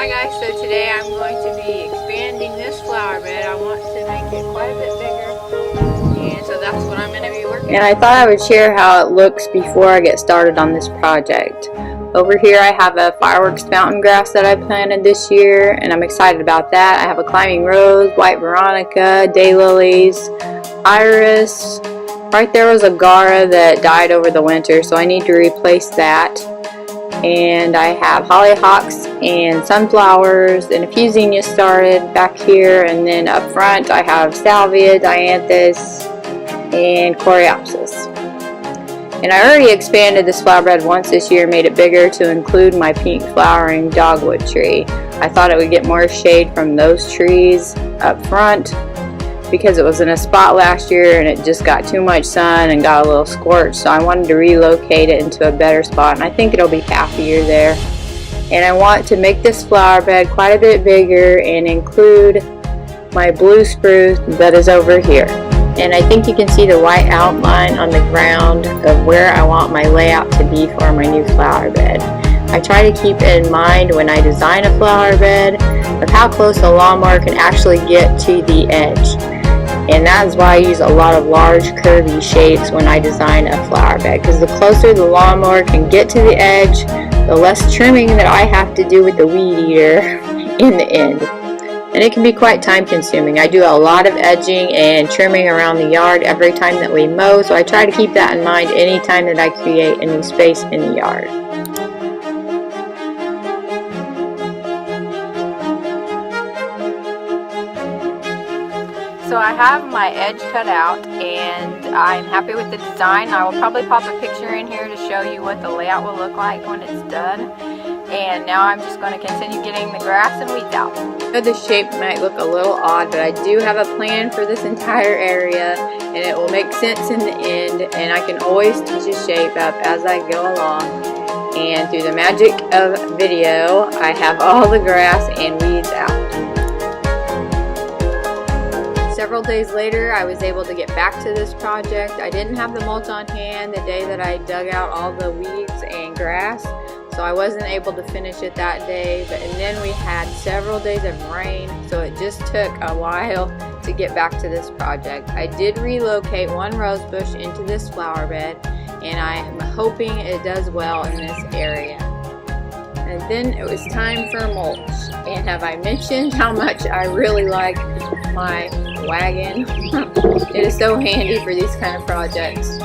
Hi guys, so today I'm going to be expanding this flower bed. I want to make it quite a bit bigger, and so that's what I'm going to be working on. And I thought I would share how it looks before I get started on this project. Over here I have a fireworks fountain grass that I planted this year, and I'm excited about that. I have a climbing rose, white veronica, daylilies, iris. Right there was a gara that died over the winter, so I need to replace that. And I have hollyhocks and sunflowers and a few zinnias started back here, and then up front I have salvia, dianthus, and coreopsis. And I already expanded this flower bed once this year, made it bigger to include my pink flowering dogwood tree. I thought it would get more shade from those trees up front because it was in a spot last year and it just got too much sun and got a little scorched, so I wanted to relocate it into a better spot, and I think it'll be happier there. And I want to make this flower bed quite a bit bigger and include my blue spruce that is over here. And I think you can see the white outline on the ground of where I want my layout to be for my new flower bed. I try to keep in mind when I design a flower bed of how close the lawnmower can actually get to the edge. And that is why I use a lot of large curvy shapes when I design a flower bed, because the closer the lawnmower can get to the edge, the less trimming that I have to do with the weed eater in the end. And it can be quite time consuming. I do a lot of edging and trimming around the yard every time that we mow, so I try to keep that in mind anytime that I create a new space in the yard. So I have my edge cut out, and I'm happy with the design. I will probably pop a picture in here to show you what the layout will look like when it's done. And now I'm just going to continue getting the grass and weeds out. The shape might look a little odd, but I do have a plan for this entire area, and it will make sense in the end, and I can always touch a shape up as I go along. And through the magic of video, I have all the grass and weeds out. Several days later, I was able to get back to this project. I didn't have the mulch on hand the day that I dug out all the weeds and grass, so I wasn't able to finish it that day. And then we had several days of rain, so it just took a while to get back to this project. I did relocate one rose bush into this flower bed, and I am hoping it does well in this area. And then it was time for mulch. And have I mentioned how much I really like my wagon? It is so handy for these kind of projects.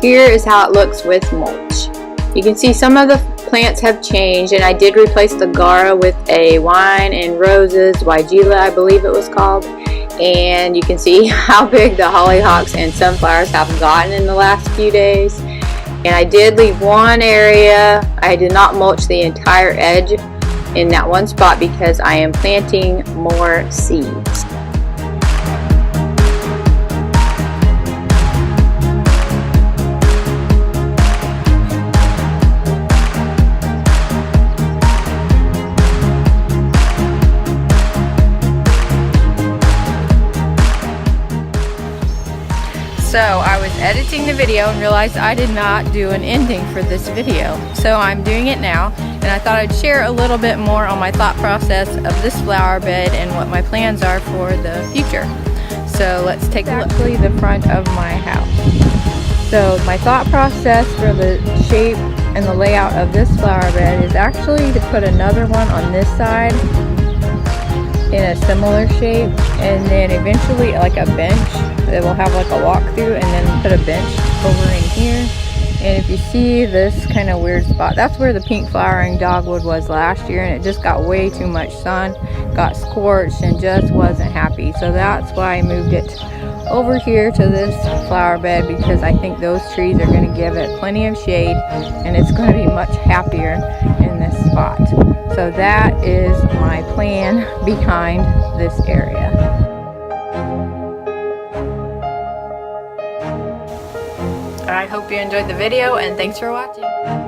Here is how it looks with mulch. You can see some of the plants have changed, and I did replace the gara with a wine and roses, Weigela I believe it was called. And you can see how big the hollyhocks and sunflowers have gotten in the last few days. And I did leave one area. I did not mulch the entire edge in that one spot because I am planting more seeds. So I was editing the video and realized I did not do an ending for this video. So I'm doing it now, and I thought I'd share a little bit more on my thought process of this flower bed and what my plans are for the future. So let's take a look. Actually the front of my house. So my thought process for the shape and the layout of this flower bed is actually to put another one on this side in a similar shape, and then eventually like a bench that will have like a walkthrough, and then put a bench over in here. And if you see this kind of weird spot, that's where the pink flowering dogwood was last year, and it just got way too much sun, got scorched, and just wasn't happy. So that's why I moved it over here to this flower bed because I think those trees are going to give it plenty of shade and it's going to be much happier in this spot. So that is my plan behind this area. I hope you enjoyed the video and thanks for watching.